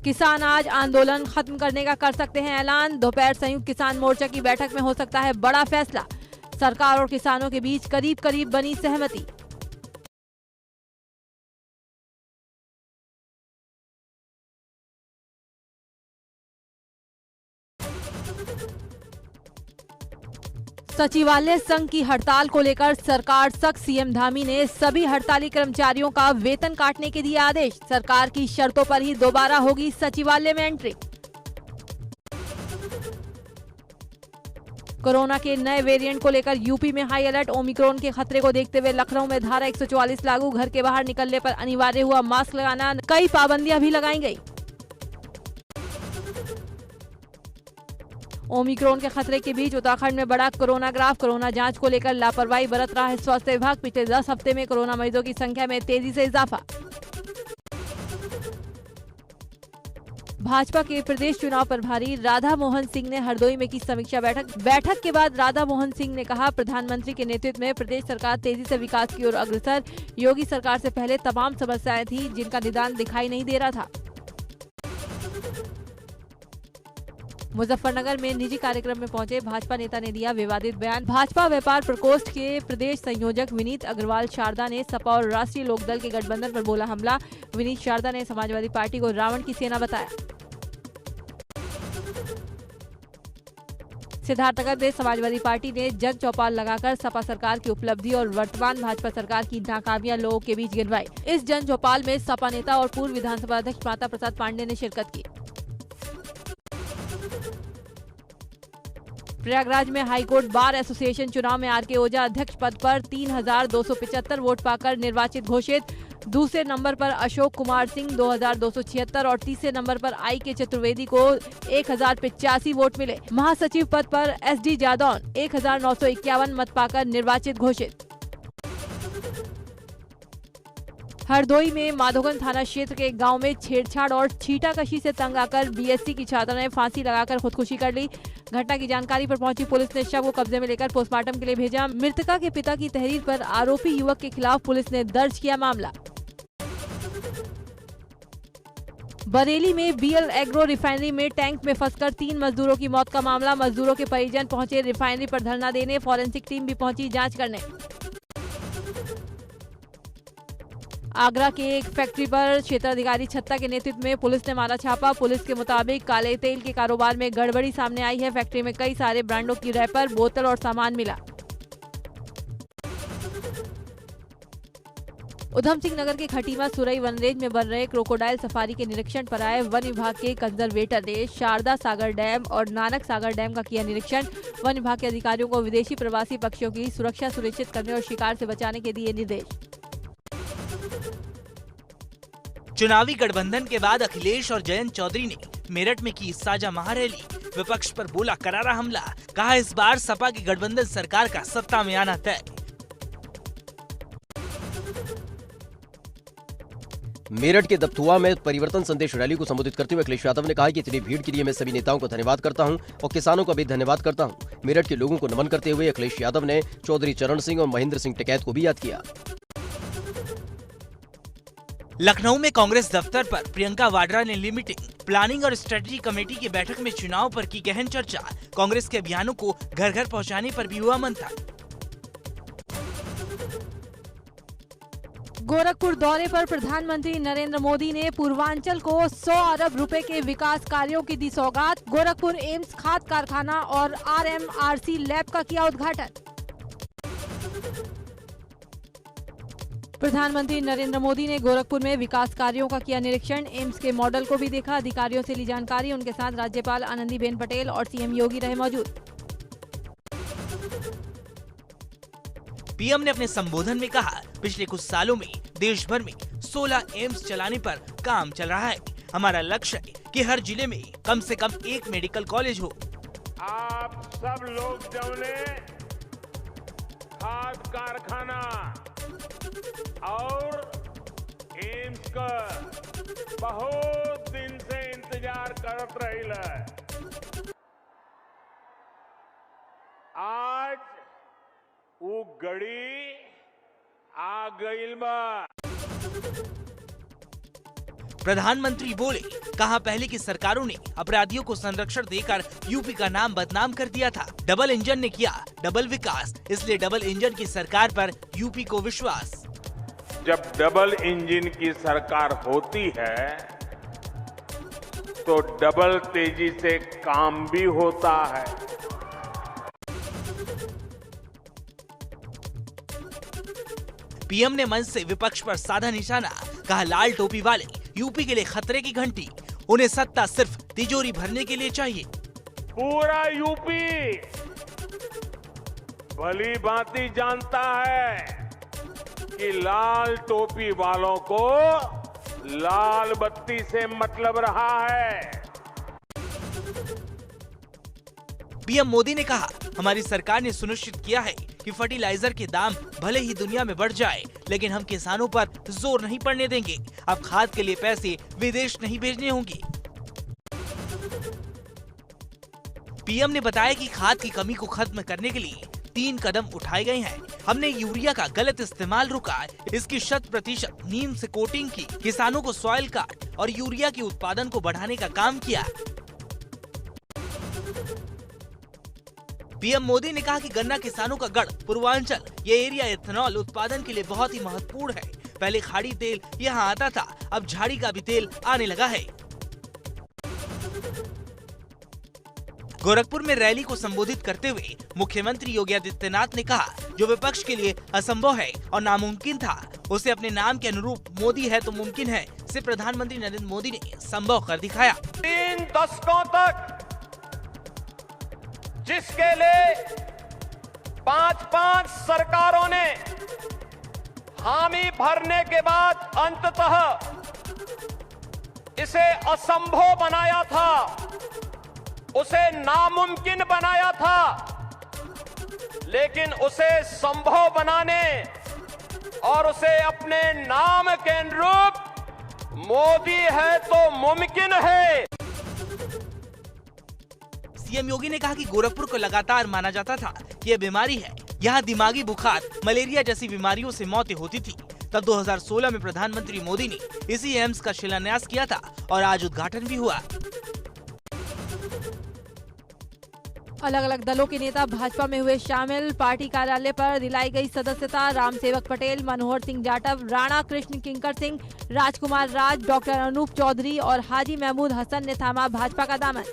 किसान आज आंदोलन खत्म करने का कर सकते हैं ऐलान। दोपहर संयुक्त किसान मोर्चा की बैठक में हो सकता है बड़ा फैसला। सरकार और किसानों के बीच करीब करीब बनी सहमति। सचिवालय संघ की हड़ताल को लेकर सरकार सख्त। सीएम धामी ने सभी हड़ताली कर्मचारियों का वेतन काटने के दिए आदेश। सरकार की शर्तों पर ही दोबारा होगी सचिवालय में एंट्री। कोरोना के नए वेरिएंट को लेकर यूपी में हाई अलर्ट। ओमिक्रॉन के खतरे को देखते हुए लखनऊ में धारा 144 लागू। घर के बाहर निकलने पर अनिवार्य हुआ मास्क लगाना। कई पाबंदियां भी लगाई गई। ओमिक्रॉन के खतरे के बीच उत्तराखंड में बढ़ा कोरोना ग्राफ। कोरोना जांच को लेकर लापरवाही बरत रहा है स्वास्थ्य विभाग। पिछले 10 हफ्ते में कोरोना मरीजों की संख्या में तेजी से इजाफा। भाजपा के प्रदेश चुनाव प्रभारी राधा मोहन सिंह ने हरदोई में की समीक्षा बैठक के बाद राधा मोहन सिंह ने कहा, प्रधानमंत्री के नेतृत्व में प्रदेश सरकार तेजी से विकास की ओर अग्रसर। योगी सरकार से पहले तमाम समस्याएं थी जिनका निदान दिखाई नहीं दे रहा था। मुजफ्फरनगर में निजी कार्यक्रम में पहुंचे भाजपा नेता ने दिया विवादित बयान। भाजपा व्यापार प्रकोष्ठ के प्रदेश संयोजक विनीत अग्रवाल शारदा ने सपा और राष्ट्रीय लोकदल के गठबंधन पर बोला हमला। विनीत शारदा ने समाजवादी पार्टी को रावण की सेना बताया। सिद्धार्थनगर में समाजवादी पार्टी ने जन चौपाल लगाकर सपा सरकार की उपलब्धि और वर्तमान भाजपा सरकार की नाकामियां लोगों के बीच गिनवाई। इस जन चौपाल में सपा नेता और पूर्व विधानसभा अध्यक्ष माता प्रसाद पांडे ने शिरकत की। प्रयागराज में हाईकोर्ट बार एसोसिएशन चुनाव में आर के ओझा अध्यक्ष पद पर 3275 वोट पाकर निर्वाचित घोषित। दूसरे नंबर पर अशोक कुमार सिंह 2276 और तीसरे नंबर पर आई के चतुर्वेदी को 1085 वोट मिले। महासचिव पद पर एस डी जादौन 1951 मत पाकर निर्वाचित घोषित। हरदोई में माधोगंज थाना क्षेत्र के गांव में छेड़छाड़ और छींटाकशी से तंग आकर बीएससी की छात्रा ने फांसी लगाकर खुदकुशी कर ली। घटना की जानकारी पर पहुंची पुलिस ने शव को कब्जे में लेकर पोस्टमार्टम के लिए भेजा। मृतका के पिता की तहरीर पर आरोपी युवक के खिलाफ पुलिस ने दर्ज किया मामला। बरेली में बीएल एग्रो रिफाइनरी में टैंक में फंसकर 3 मजदूरों की मौत का मामला। मजदूरों के परिजन पहुंचे रिफाइनरी पर धरना देने। फॉरेंसिक टीम भी पहुंची जांच करने। आगरा के एक फैक्ट्री पर क्षेत्राधिकारी छत्ता के नेतृत्व में पुलिस ने मारा छापा। पुलिस के मुताबिक काले तेल के कारोबार में गड़बड़ी सामने आई है। फैक्ट्री में कई सारे ब्रांडों की रैपर, बोतल और सामान मिला। उधम सिंह नगर के खटीमा सुरई वन रेंज में बन रहे क्रोकोडाइल सफारी के निरीक्षण पर आए वन विभाग के कंजर्वेटर ने शारदा सागर डैम और नानक सागर डैम का किया निरीक्षण। वन विभाग के अधिकारियों को विदेशी प्रवासी पक्षियों की सुरक्षा सुनिश्चित करने और शिकार से बचाने के दिए निर्देश। चुनावी गठबंधन के बाद अखिलेश और जयंत चौधरी ने मेरठ में की साझा महारैली। विपक्ष पर बोला करारा हमला। कहा इस बार सपा की गठबंधन सरकार का सत्ता में आना तय। मेरठ के दबथुआ में परिवर्तन संदेश रैली को संबोधित करते हुए अखिलेश यादव ने कहा कि इतनी भीड़ के लिए मैं सभी नेताओं को धन्यवाद करता हूं और किसानों का भी धन्यवाद करता हूं। मेरठ के लोगों को नमन करते हुए अखिलेश यादव ने चौधरी चरण सिंह और महेंद्र सिंह टिकैत को भी याद किया। लखनऊ में कांग्रेस दफ्तर पर प्रियंका वाड्रा ने ली मीटिंग। प्लानिंग और स्ट्रेटजी कमेटी की बैठक में चुनाव पर की गहन चर्चा। कांग्रेस के अभियानों को घर घर पहुंचाने पर भी हुआ मंथन। गोरखपुर दौरे पर प्रधानमंत्री नरेंद्र मोदी ने पूर्वांचल को 100 अरब रुपए के विकास कार्यों की दी सौगात। गोरखपुर एम्स खाद कारखाना और आरएमआरसी लैब का किया उद्घाटन। प्रधानमंत्री नरेंद्र मोदी ने गोरखपुर में विकास कार्यों का किया निरीक्षण। एम्स के मॉडल को भी देखा। अधिकारियों से ली जानकारी। उनके साथ राज्यपाल आनंदीबेन पटेल और सीएम योगी रहे मौजूद। पीएम ने अपने संबोधन में कहा, पिछले कुछ सालों में देश भर में 16 एम्स चलाने पर काम चल रहा है। हमारा लक्ष्य है कि हर जिले में कम से कम एक मेडिकल कॉलेज हो। आप सब लोग जौने खाद कारखाना और एम्स का बहुत दिन से इंतजार करत रही है। आज वो घड़ी आ गईल बा। प्रधानमंत्री बोले, कहा पहले की सरकारों ने अपराधियों को संरक्षण देकर यूपी का नाम बदनाम कर दिया था। डबल इंजन ने किया डबल विकास, इसलिए डबल इंजन की सरकार पर यूपी को विश्वास। जब डबल इंजन की सरकार होती है तो डबल तेजी से काम भी होता है। पीएम ने मंच से विपक्ष पर साधा निशाना, कहा लाल टोपी वाले यूपी के लिए खतरे की घंटी, उन्हें सत्ता सिर्फ तिजोरी भरने के लिए चाहिए। पूरा यूपी भली भांति जानता है कि लाल टोपी वालों को लाल बत्ती से मतलब रहा है। पीएम मोदी ने कहा, हमारी सरकार ने सुनिश्चित किया है कि फर्टिलाइजर के दाम भले ही दुनिया में बढ़ जाए, लेकिन हम किसानों पर जोर नहीं पड़ने देंगे। अब खाद के लिए पैसे विदेश नहीं भेजने होंगे। पीएम ने बताया कि खाद की कमी को खत्म करने के लिए 3 कदम उठाए गए हैं। हमने यूरिया का गलत इस्तेमाल रोका, इसकी 100% नीम से कोटिंग की, किसानों को सॉइल कार्ड और यूरिया के उत्पादन को बढ़ाने का काम किया। पीएम मोदी ने कहा कि गन्ना किसानों का गढ़ पूर्वांचल, ये एरिया इथेनॉल उत्पादन के लिए बहुत ही महत्वपूर्ण है। पहले खाड़ी तेल यहाँ आता था, अब झाड़ी का भी तेल आने लगा है। गोरखपुर में रैली को संबोधित करते हुए मुख्यमंत्री योगी आदित्यनाथ ने कहा, जो विपक्ष के लिए असंभव है और नामुमकिन था, उसे अपने नाम के अनुरूप मोदी है तो मुमकिन है से प्रधानमंत्री नरेंद्र मोदी ने संभव कर दिखाया। 3 दशकों तक जिसके लिए 5-5 सरकारों ने हामी भरने के बाद अंततः इसे असंभव बनाया था, उसे नामुमकिन बनाया था, लेकिन उसे संभव बनाने और उसे अपने नाम के अनुरूप मोदी है तो मुमकिन है। सीएम योगी ने कहा कि गोरखपुर को लगातार माना जाता था कि यह बीमारी है, यहाँ दिमागी बुखार, मलेरिया जैसी बीमारियों से मौतें होती थी। तब 2016 में प्रधानमंत्री मोदी ने इसी एम्स का शिलान्यास किया था और आज उद्घाटन भी हुआ। अलग अलग दलों के नेता भाजपा में हुए शामिल। पार्टी कार्यालय पर दिलाई गई सदस्यता। राम सेवक पटेल, मनोहर सिंह जाटव, राणा कृष्ण किंकर सिंह, राजकुमार राज, डॉक्टर अनूप चौधरी और हाजी महमूद हसन ने थामा भाजपा का दामन।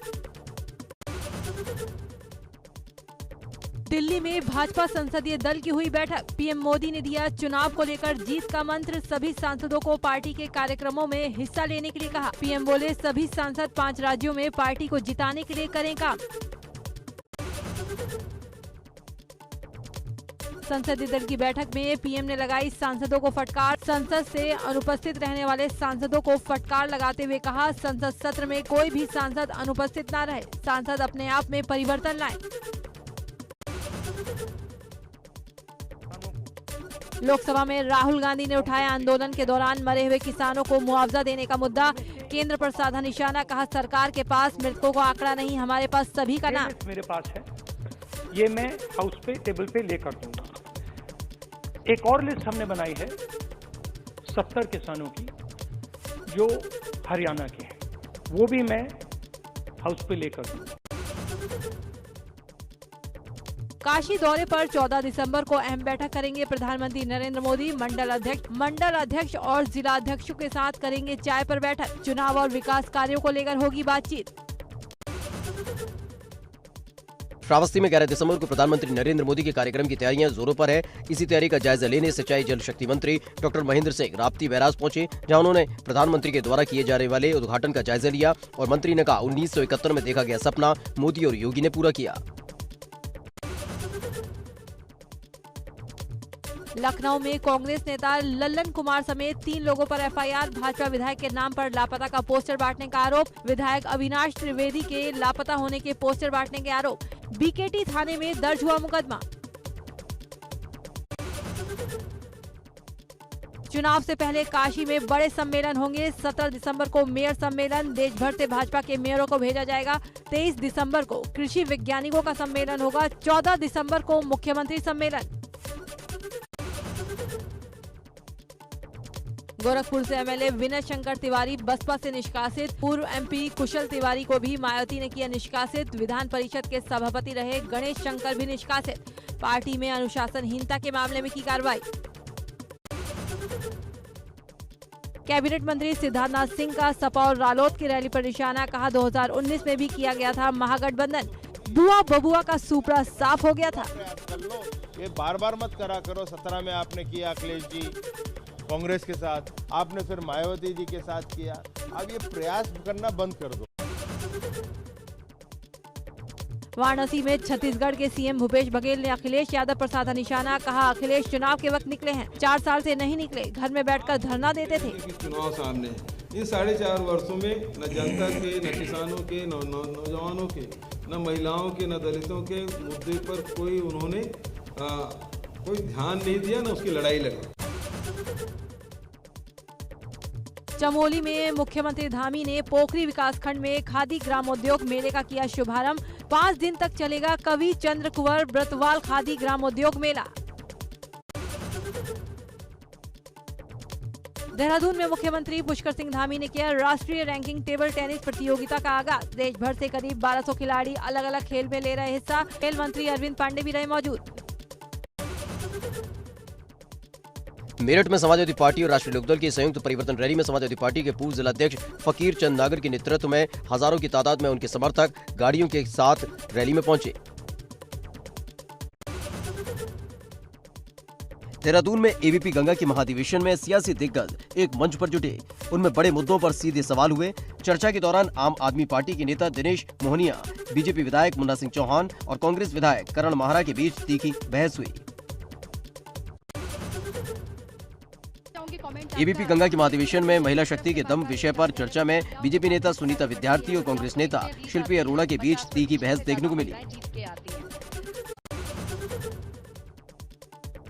दिल्ली में भाजपा संसदीय दल की हुई बैठक। पीएम मोदी ने दिया चुनाव को लेकर जीत का मंत्र। सभी सांसदों को पार्टी के कार्यक्रमों में हिस्सा लेने के लिए कहा। पीएम बोले, सभी सांसद 5 राज्यों में पार्टी को जिताने के लिए करें काम। संसदीय दल की बैठक में पीएम ने लगाई सांसदों को फटकार। संसद से अनुपस्थित रहने वाले सांसदों को फटकार लगाते हुए कहा, संसद सत्र में कोई भी सांसद अनुपस्थित न रहे, सांसद अपने आप में परिवर्तन लाएं। लोकसभा में राहुल गांधी ने उठाया आंदोलन के दौरान मरे हुए किसानों को मुआवजा देने का मुद्दा। केंद्र पर साधा निशाना, कहा सरकार के पास मृतकों का आंकड़ा नहीं, हमारे पास सभी का नाम। मेरे पास है, ये मैं हाउस पे टेबल पे लेकर दूंगा। एक और लिस्ट हमने बनाई है 70 किसानों की जो हरियाणा के हैं, वो भी मैं हाउस पे लेकर दूंगा। काशी दौरे पर 14 दिसंबर को अहम बैठक करेंगे प्रधानमंत्री नरेंद्र मोदी। मंडल अध्यक्ष और जिला अध्यक्षों के साथ करेंगे चाय पर बैठक। चुनाव और विकास कार्यों को लेकर होगी बातचीत। श्रावस्ती में 11 दिसंबर को प्रधानमंत्री नरेंद्र मोदी के कार्यक्रम की तैयारियां जोरों पर है। इसी तैयारी का जायजा लेने सिंचाई जल शक्ति मंत्री डॉक्टर महेंद्र सिंह राप्ती बैराज पहुंचे, जहां उन्होंने प्रधानमंत्री के द्वारा किए जाने वाले उद्घाटन का जायजा लिया और मंत्री ने कहा, 1971 में देखा गया सपना मोदी और योगी ने पूरा किया। लखनऊ में कांग्रेस नेता लल्लन कुमार समेत 3 लोगों पर एफआईआर। भाजपा विधायक के नाम पर लापता का पोस्टर बांटने का आरोप। विधायक अविनाश त्रिवेदी के लापता होने के पोस्टर बांटने के आरोप। बीकेटी थाने में दर्ज हुआ मुकदमा। चुनाव से पहले काशी में बड़े सम्मेलन होंगे। 17 दिसंबर को मेयर सम्मेलन, देश भर से भाजपा के मेयरों को भेजा जाएगा। 23 दिसंबर को कृषि वैज्ञानिकों का सम्मेलन होगा। 14 दिसंबर को मुख्यमंत्री सम्मेलन। गोरखपुर से एमएलए विनय शंकर तिवारी बसपा से निष्कासित। पूर्व एमपी कुशल तिवारी को भी मायावती ने किया निष्कासित। विधान परिषद के सभापति रहे गणेश शंकर भी निष्कासित। पार्टी में अनुशासनहीनता के मामले में की कार्रवाई। कैबिनेट मंत्री सिद्धार्थनाथ सिंह का सपा और रालोद की रैली पर निशाना। कहा 2019 में भी किया गया था महागठबंधन, बुआ बबुआ का सुपड़ा साफ हो गया था। ये बार बार मत करा करो। 17 में आपने किया अखिलेश जी कांग्रेस के साथ, आपने फिर मायावती जी के साथ किया। अब ये प्रयास करना बंद कर दो। वाराणसी में छत्तीसगढ़ के सीएम भूपेश बघेल ने अखिलेश यादव पर साधा निशाना। कहा अखिलेश चुनाव के वक्त निकले हैं, 4 साल से नहीं निकले, घर में बैठकर धरना देते थे। चुनाव सामने, इन 4.5 वर्षों में न जनता के, न किसानों के, न नौजवानों के, न महिलाओं के, न दलितों के मुद्दे पर कोई उन्होंने कोई ध्यान नहीं दिया, न उसकी लड़ाई लड़ी। चमोली में मुख्यमंत्री धामी ने पोखरी विकासखंड में खादी ग्रामोद्योग मेले का किया शुभारंभ। 5 दिन तक चलेगा कवि चंद्र कुंवर ब्रतवाल खादी ग्रामोद्योग मेला। देहरादून में मुख्यमंत्री पुष्कर सिंह धामी ने किया राष्ट्रीय रैंकिंग टेबल टेनिस प्रतियोगिता का आगाज। देश भर से करीब 1200 खिलाड़ी अलग अलग खेल में ले रहे हिस्सा। खेल मंत्री अरविंद पांडे भी रहे मौजूद। मेरठ में समाजवादी पार्टी और राष्ट्रीय लोकदल की संयुक्त परिवर्तन रैली में समाजवादी पार्टी के पूर्व जिलाध्यक्ष फकीर चंद नागर के नेतृत्व में हजारों की तादाद में उनके समर्थक गाड़ियों के साथ रैली में पहुंचे। देहरादून में एबीपी गंगा के महाधिवेशन में सियासी दिग्गज एक मंच पर जुटे। उनमें बड़े मुद्दों पर सीधे सवाल हुए। चर्चा के दौरान आम आदमी पार्टी के नेता दिनेश मोहनिया, बीजेपी विधायक मुन्ना सिंह चौहान और कांग्रेस विधायक करण माहरा के बीच तीखी बहस हुई। एबीपी गंगा के महाधिवेशन में महिला शक्ति के दम विषय पर चर्चा में बीजेपी नेता सुनीता विद्यार्थी और कांग्रेस नेता शिल्पी अरोड़ा के बीच तीखी बहस देखने को मिली।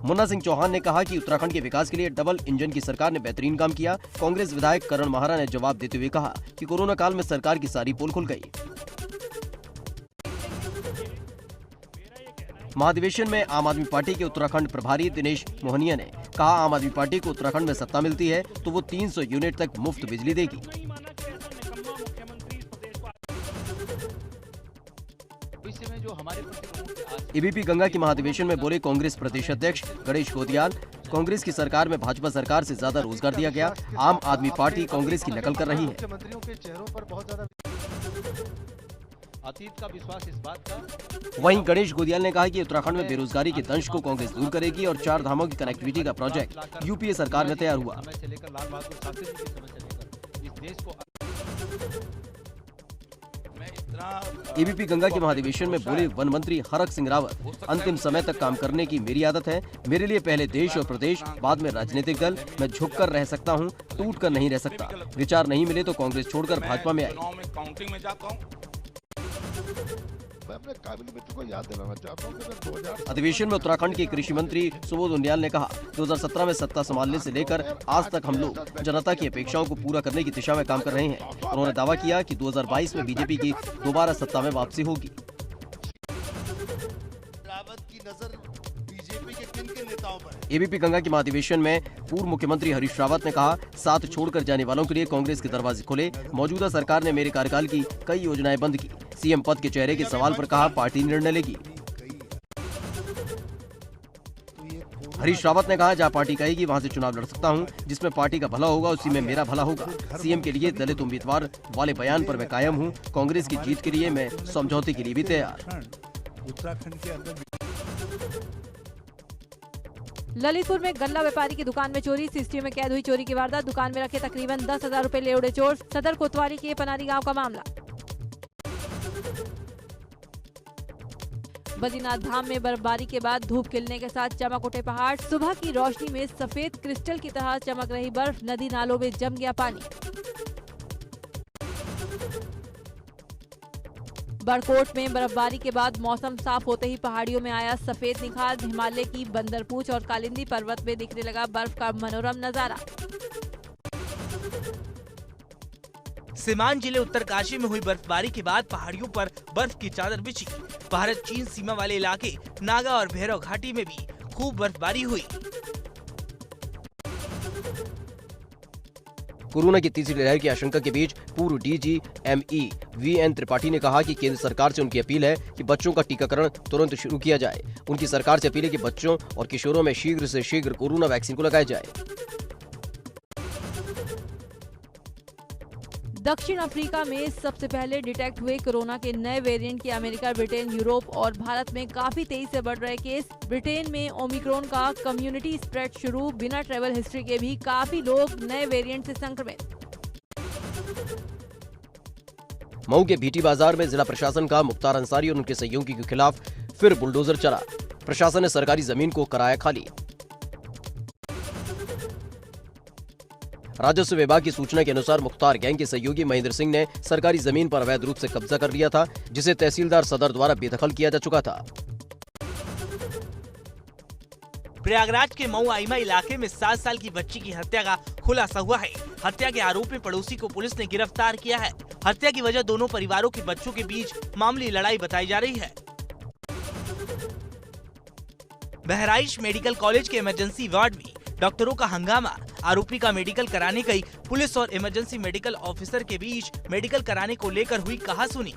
मुन्ना सिंह चौहान ने कहा कि उत्तराखंड के विकास के लिए डबल इंजन की सरकार ने बेहतरीन काम किया। कांग्रेस विधायक करण माहरा ने जवाब देते हुए कहा कि कोरोना काल में सरकार की सारी पोल खुल गई। महाधिवेशन में आम आदमी पार्टी के उत्तराखंड प्रभारी दिनेश मोहनिया ने कहा आम आदमी पार्टी को उत्तराखंड में सत्ता मिलती है तो वो 300 यूनिट तक मुफ्त बिजली देगी। एबीपी गंगा के महाधिवेशन में बोले कांग्रेस प्रदेश अध्यक्ष गणेश गोदियाल, कांग्रेस की सरकार में भाजपा सरकार से ज्यादा रोजगार दिया गया। आम आदमी पार्टी कांग्रेस की नकल कर रही है। अतीत का विश्वास इस बात का। वहीं गणेश गोदियाल ने कहा कि उत्तराखंड में बेरोजगारी के दंश को कांग्रेस दूर करेगी और 4 धामों की कनेक्टिविटी का प्रोजेक्ट यूपीए सरकार में तैयार हुआ। एबीपी गंगा के महाधिवेशन में बोले वन मंत्री हरक सिंह रावत, अंतिम समय तक काम करने की मेरी आदत है। मेरे लिए पहले देश और प्रदेश, बाद में राजनीतिक दल। मैं झुककर रह सकता हूं, टूट कर नहीं रह सकता। विचार नहीं मिले तो कांग्रेस छोड़कर भाजपा में आई। मैं अपने काबिल मित्र को याद दिलाना चाहता हूं कि 2000 अधिवेशन में उत्तराखंड के कृषि मंत्री सुबोध उनियाल ने कहा 2017 में सत्ता संभालने से लेकर आज तक हम लोग जनता की अपेक्षाओं को पूरा करने की दिशा में काम कर रहे हैं। उन्होंने दावा किया कि 2022 में बीजेपी की दोबारा सत्ता में वापसी होगी। एबीपी गंगा के महाधिवेशन में पूर्व मुख्यमंत्री हरीश रावत ने कहा साथ छोड़कर जाने वालों के लिए कांग्रेस के दरवाजे खुले। मौजूदा सरकार ने मेरे कार्यकाल की कई योजनाएं बंद की। सीएम पद के चेहरे के सवाल पर कहा पार्टी निर्णय लेगी। हरीश रावत ने कहा जहां पार्टी कहेगी वहां से चुनाव लड़ सकता हूं। जिसमें पार्टी का भला होगा उसी में मेरा भला होगा। सीएम के लिए दलित उम्मीदवार वाले बयान पर मैं कायम हूं। कांग्रेस की जीत के लिए मैं समझौते के लिए भी तैयार। उत्तराखंड के अंदर ललितपुर में गल्ला व्यापारी की दुकान में चोरी। सीसीटीवी में कैद हुई चोरी की वारदात। दुकान में रखे तकरीबन 10,000 रुपए ले उड़े चोर। सदर कोतवाली के पनारी गांव का मामला। बद्रीनाथ धाम में बर्फबारी के बाद धूप खिलने के साथ चमक उठे पहाड़। सुबह की रोशनी में सफेद क्रिस्टल की तरह चमक रही बर्फ। नदी नालों में जम गया पानी। बड़कोट में बर्फबारी के बाद मौसम साफ होते ही पहाड़ियों में आया सफेद निखार। हिमालय की बंदरपूछ और कालिंदी पर्वत में दिखने लगा बर्फ का मनोरम नजारा। सीमांत जिले उत्तरकाशी में हुई बर्फबारी के बाद पहाड़ियों पर बर्फ की चादर बिछी। भारत चीन सीमा वाले इलाके नागा और भैरव घाटी में भी खूब बर्फबारी हुई। कोरोना की तीसरी लहर की आशंका के बीच पूर्व डीजी ME VN त्रिपाठी ने कहा कि केंद्र सरकार से उनकी अपील है कि बच्चों का टीकाकरण तुरंत शुरू किया जाए। उनकी सरकार से अपील है कि बच्चों और किशोरों में शीघ्र से शीघ्र कोरोना वैक्सीन को लगाया जाए। दक्षिण अफ्रीका में सबसे पहले डिटेक्ट हुए कोरोना के नए वेरिएंट के अमेरिका, ब्रिटेन, यूरोप और भारत में काफी तेजी से बढ़ रहे केस। ब्रिटेन में ओमिक्रॉन का कम्युनिटी स्प्रेड शुरू, बिना ट्रैवल हिस्ट्री के भी काफी लोग नए वेरिएंट से संक्रमित। मऊ के भीटी बाजार में जिला प्रशासन का मुख्तार अंसारी और उनके सहयोगी के खिलाफ फिर बुलडोजर चला। प्रशासन ने सरकारी जमीन को कराया खाली। राजस्व विभाग की सूचना के अनुसार मुख्तार गैंग के सहयोगी महेंद्र सिंह ने सरकारी जमीन पर अवैध रूप से कब्जा कर लिया था, जिसे तहसीलदार सदर द्वारा बेदखल किया जा चुका था। प्रयागराज के मऊ आइमा इलाके में 7 साल की बच्ची की हत्या का खुलासा हुआ है। हत्या के आरोपी पड़ोसी को पुलिस ने गिरफ्तार किया है। हत्या की वजह दोनों परिवारों के बच्चों के बीच मामूली लड़ाई बताई जा रही है। बहराइच मेडिकल कॉलेज के इमरजेंसी वार्ड में डॉक्टरों का हंगामा। आरोपी का मेडिकल कराने गई पुलिस और इमरजेंसी मेडिकल ऑफिसर के बीच मेडिकल कराने को लेकर हुई कहासुनी।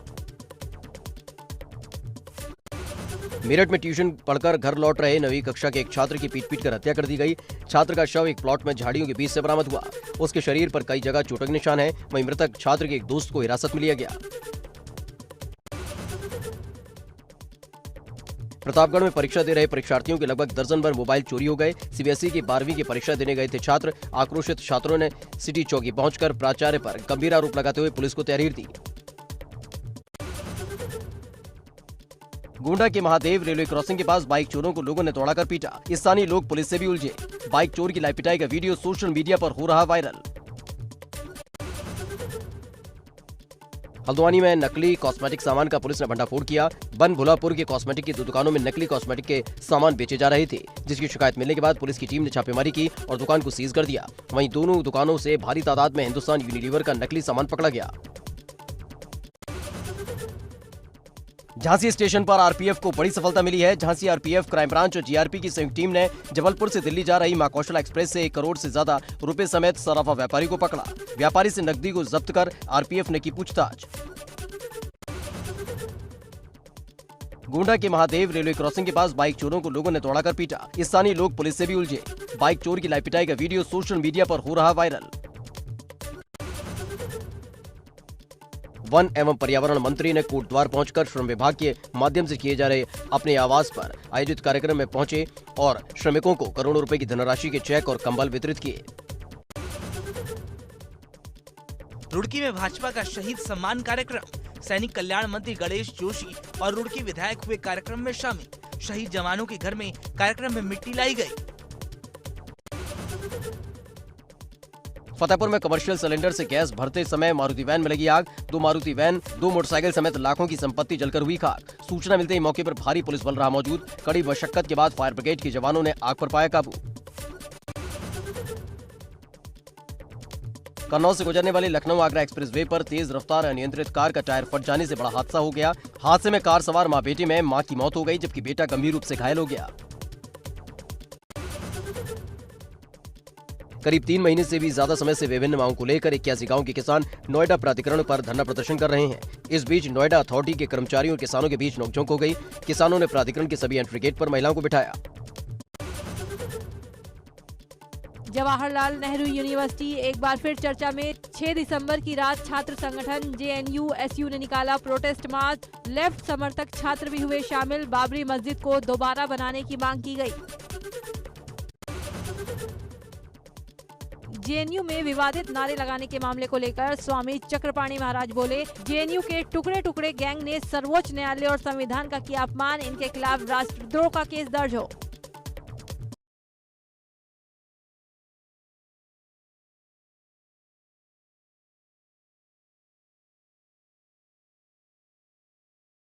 मेरठ में ट्यूशन पढ़कर घर लौट रहे 9वीं कक्षा के एक छात्र की पीट कर हत्या कर दी गई। छात्र का शव एक प्लॉट में झाड़ियों के बीच से बरामद हुआ। उसके शरीर पर कई जगह चोट के निशान हैं। वहीं मृतक छात्र के एक दोस्त को हिरासत में लिया गया। प्रतापगढ़ में परीक्षा दे रहे परीक्षार्थियों के लगभग दर्जन भर मोबाइल चोरी हो गए। सीबीएसई की 12वीं की परीक्षा देने गए थे छात्र। आक्रोशित छात्रों ने सिटी चौकी पहुंचकर प्राचार्य पर गंभीर आरोप लगाते हुए पुलिस को तहरीर दी। गोंडा के महादेव रेलवे क्रॉसिंग के पास बाइक चोरों को लोगों ने तोड़ाकर पीटा। स्थानीय लोग पुलिस से भी उलझे। बाइक चोर की लाई पिटाई का वीडियो सोशल मीडिया पर हो रहा वायरल। हल्द्वानी में नकली कॉस्मेटिक सामान का पुलिस ने भंडाफोड़ किया। बन भुलापुर के कॉस्मेटिक की 2 दुकानों में नकली कॉस्मेटिक के सामान बेचे जा रहे थे, जिसकी शिकायत मिलने के बाद पुलिस की टीम ने छापेमारी की और दुकान को सीज कर दिया। वहीं दोनों दुकानों से भारी तादाद में हिंदुस्तान यूनिलीवर का नकली सामान पकड़ा गया। झांसी स्टेशन पर आरपीएफ को बड़ी सफलता मिली है। झांसी आरपीएफ, क्राइम ब्रांच और जीआरपी की संयुक्त टीम ने जबलपुर से दिल्ली जा रही मां कौशला एक्सप्रेस से 1 करोड़ से ज्यादा रुपए समेत सराफा व्यापारी को पकड़ा। व्यापारी से नकदी को जब्त कर आरपीएफ ने की पूछताछ। गोंडा के महादेव रेलवे क्रॉसिंग के पास बाइक चोरों को लोगों ने तोड़ाकर पीटा। स्थानीय लोग पुलिस से भी उलझे। बाइक चोर की लाई पिटाई का वीडियो सोशल मीडिया पर हो रहा वायरल। वन एवं पर्यावरण मंत्री ने कोटद्वार पहुंचकर श्रम विभाग के माध्यम से किए जा रहे अपने आवास पर आयोजित कार्यक्रम में पहुंचे और श्रमिकों को करोड़ों रुपए की धनराशि के चेक और कंबल वितरित किए। रुड़की में भाजपा का शहीद सम्मान कार्यक्रम। सैनिक कल्याण मंत्री गणेश जोशी और रुड़की विधायक हुए कार्यक्रम में शामिल। शहीद जवानों के घर में कार्यक्रम में मिट्टी लाई गई। फतेहपुर में कमर्शियल सिलेंडर से गैस भरते समय मारुति वैन में लगी आग। 2 मारुति वैन, 2 मोटरसाइकिल समेत लाखों की संपत्ति जलकर हुई खाक। सूचना मिलते ही मौके पर भारी पुलिस बल रहा मौजूद। कड़ी मशक्कत के बाद फायर ब्रिगेड के जवानों ने आग पर पाया काबू। कन्नौज से गुजरने वाली लखनऊ आगरा एक्सप्रेसवे पर तेज रफ्तार अनियंत्रित कार का टायर फट जाने से बड़ा हादसा हो गया। हादसे में कार सवार मां बेटे में मां की मौत हो गई, जबकि बेटा गंभीर रूप से घायल हो गया। करीब 3 महीने से भी ज्यादा समय से विभिन्न मांगों को लेकर 81 गांव के किसान नोएडा प्राधिकरण पर धरना प्रदर्शन कर रहे हैं। इस बीच नोएडा अथॉरिटी के कर्मचारियों और किसानों के बीच नोकझोंक हो गई। किसानों ने प्राधिकरण के सभी एंट्री गेट पर महिलाओं को बिठाया। जवाहरलाल नेहरू यूनिवर्सिटी एक बार फिर चर्चा में। 6 दिसंबर की रात छात्र संगठन JNU-SU ने निकाला प्रोटेस्ट मार्च। लेफ्ट समर्थक छात्र भी हुए शामिल। बाबरी मस्जिद को दोबारा बनाने की मांग की गई। JNU में विवादित नारे लगाने के मामले को लेकर स्वामी चक्रपाणी महाराज बोले, JNU के टुकड़े टुकड़े गैंग ने सर्वोच्च न्यायालय और संविधान का किया अपमान। इनके खिलाफ राष्ट्रद्रोह का केस दर्ज हो।